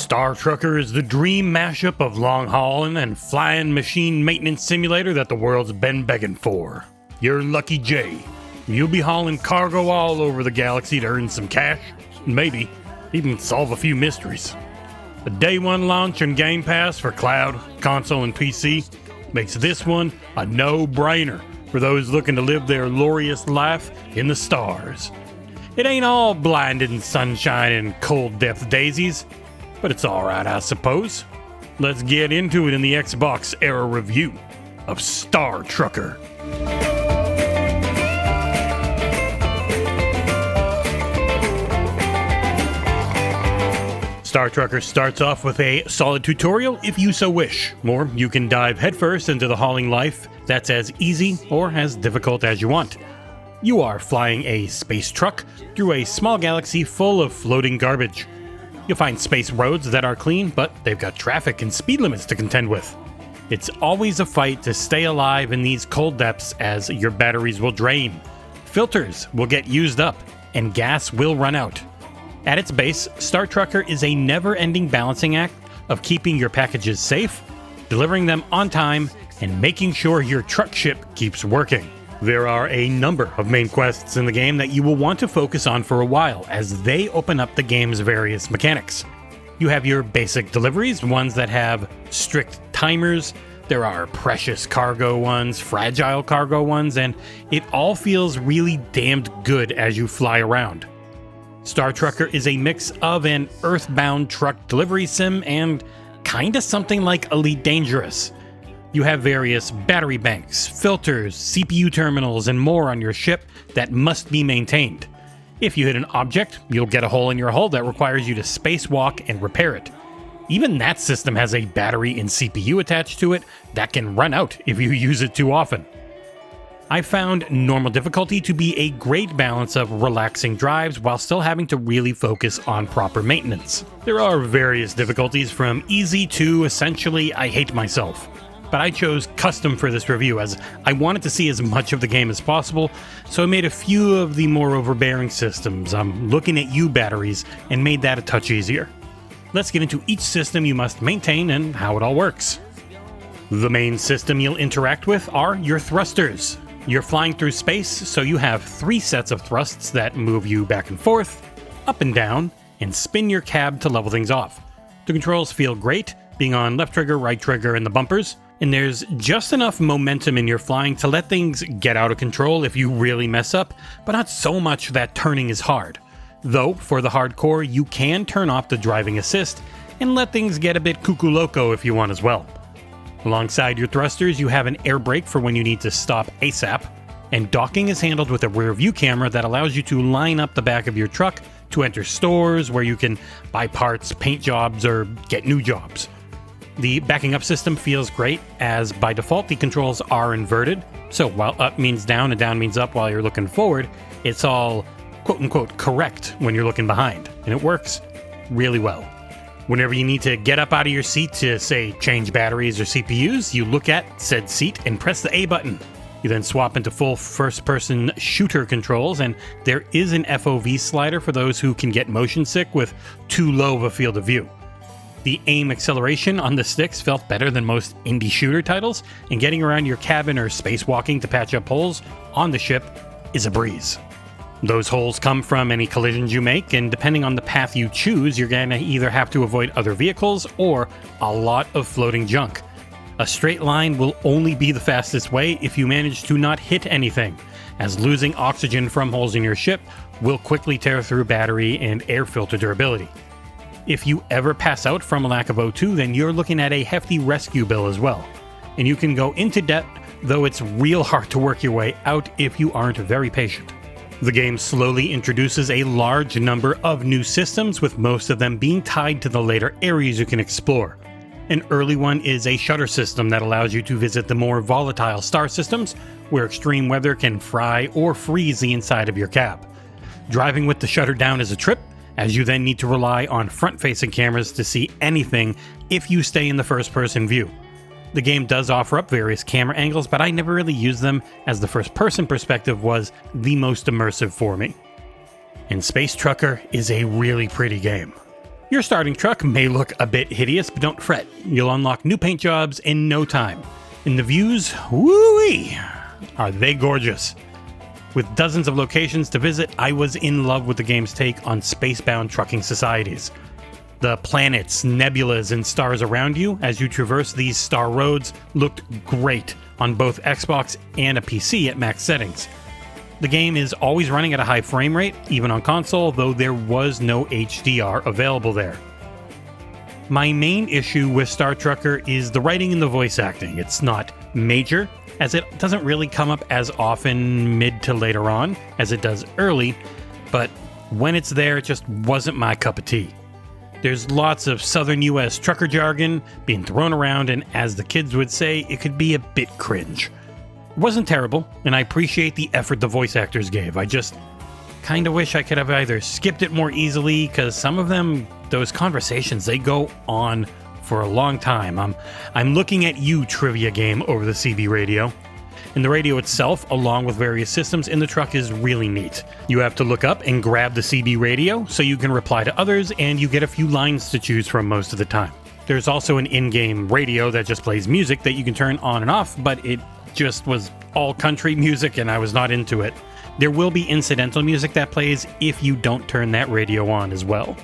Star Trucker is the dream mashup of long hauling and flying machine maintenance simulator that the world's been begging for. You're Lucky J. You'll be hauling cargo all over the galaxy to earn some cash, and maybe even solve a few mysteries. A day one launch on Game Pass for cloud, console, and PC makes this one a no-brainer for those looking to live their glorious life in the stars. It ain't all blinding sunshine and cold depth daisies, but it's alright, I suppose. Let's get into it in the XboxEra review of Star Trucker. Star Trucker starts off with a solid tutorial if you so wish, or you can dive headfirst into the hauling life that's as easy or as difficult as you want. You are flying a space truck through a small galaxy full of floating garbage. You'll find space roads that are clean, but they've got traffic and speed limits to contend with. It's always a fight to stay alive in these cold depths as your batteries will drain, filters will get used up, and gas will run out. At its base, Star Trucker is a never-ending balancing act of keeping your packages safe, delivering them on time, and making sure your truck ship keeps working. There are a number of main quests in the game that you will want to focus on for a while as they open up the game's various mechanics. You have your basic deliveries, ones that have strict timers. There are precious cargo ones, fragile cargo ones, and it all feels really damned good as you fly around. Star Trucker is a mix of an earthbound truck delivery sim and kinda something like Elite Dangerous. You have various battery banks, filters, CPU terminals, and more on your ship that must be maintained. If you hit an object, you'll get a hole in your hull that requires you to spacewalk and repair it. Even that system has a battery and CPU attached to it that can run out if you use it too often. I found normal difficulty to be a great balance of relaxing drives while still having to really focus on proper maintenance. There are various difficulties from easy to essentially I hate myself, but I chose custom for this review as I wanted to see as much of the game as possible, so I made a few of the more overbearing systems. I'm looking at you batteries and made that a touch easier. Let's get into each system you must maintain and how it all works. The main system you'll interact with are your thrusters. You're flying through space, so you have 3 sets of thrusts that move you back and forth, up and down, and spin your cab to level things off. The controls feel great, being on left trigger, right trigger, and the bumpers, and there's just enough momentum in your flying to let things get out of control if you really mess up, but not so much that turning is hard. Though, for the hardcore, you can turn off the driving assist and let things get a bit cuckoo loco if you want as well. Alongside your thrusters, you have an air brake for when you need to stop ASAP, and docking is handled with a rear view camera that allows you to line up the back of your truck to enter stores where you can buy parts, paint jobs, or get new jobs. The backing up system feels great, as by default the controls are inverted, so while up means down and down means up while you're looking forward, it's all quote-unquote correct when you're looking behind, and it works really well. Whenever you need to get up out of your seat to, say, change batteries or CPUs, you look at said seat and press the A button. You then swap into full first-person shooter controls, and there is an FOV slider for those who can get motion sick with too low of a field of view. The aim acceleration on the sticks felt better than most indie shooter titles, and getting around your cabin or spacewalking to patch up holes on the ship is a breeze. Those holes come from any collisions you make, and depending on the path you choose, you're going to either have to avoid other vehicles or a lot of floating junk. A straight line will only be the fastest way if you manage to not hit anything, as losing oxygen from holes in your ship will quickly tear through battery and air filter durability. If you ever pass out from a lack of O2, then you're looking at a hefty rescue bill as well. And you can go into debt, though it's real hard to work your way out if you aren't very patient. The game slowly introduces a large number of new systems, with most of them being tied to the later areas you can explore. An early one is a shutter system that allows you to visit the more volatile star systems, where extreme weather can fry or freeze the inside of your cab. Driving with the shutter down is a trip, as you then need to rely on front-facing cameras to see anything if you stay in the first-person view. The game does offer up various camera angles, but I never really used them as the first-person perspective was the most immersive for me. And Space Trucker is a really pretty game. Your starting truck may look a bit hideous, but don't fret. You'll unlock new paint jobs in no time. And the views, woo-wee, are they gorgeous. With dozens of locations to visit, I was in love with the game's take on spacebound trucking societies. The planets, nebulas, and stars around you as you traverse these star roads looked great on both Xbox and a PC at max settings. The game is always running at a high frame rate, even on console, though there was no HDR available there. My main issue with Star Trucker is the writing and the voice acting. It's not major, as it doesn't really come up as often mid to later on as it does early, but when it's there, it just wasn't my cup of tea. There's lots of southern US trucker jargon being thrown around, and as the kids would say, it could be a bit cringe. It wasn't terrible, and I appreciate the effort the voice actors gave. I just kind of wish I could have either skipped it more easily, because some of them, those conversations, they go on for a long time. I'm looking at you, trivia game, over the CB radio. And the radio itself, along with various systems in the truck, is really neat. You have to look up and grab the CB radio so you can reply to others, and you get a few lines to choose from most of the time. There's also an in-game radio that just plays music that you can turn on and off, but it just was all country music and I was not into it. There will be incidental music that plays if you don't turn that radio on as well.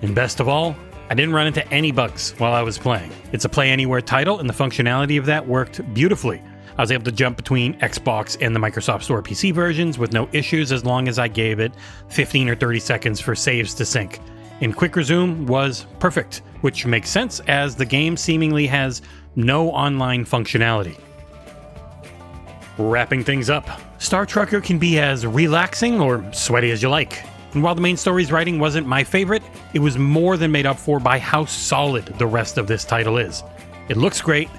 And best of all, I didn't run into any bugs while I was playing. It's a play anywhere title, and the functionality of that worked beautifully. I was able to jump between Xbox and the Microsoft Store PC versions with no issues as long as I gave it 15 or 30 seconds for saves to sync. And quick resume was perfect, which makes sense as the game seemingly has no online functionality. Wrapping things up, Star Trucker can be as relaxing or sweaty as you like. And while the main story's writing wasn't my favorite, it was more than made up for by how solid the rest of this title is. It looks great,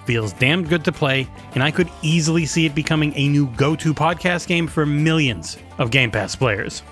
feels damn good to play, and I could easily see it becoming a new go-to podcast game for millions of Game Pass players.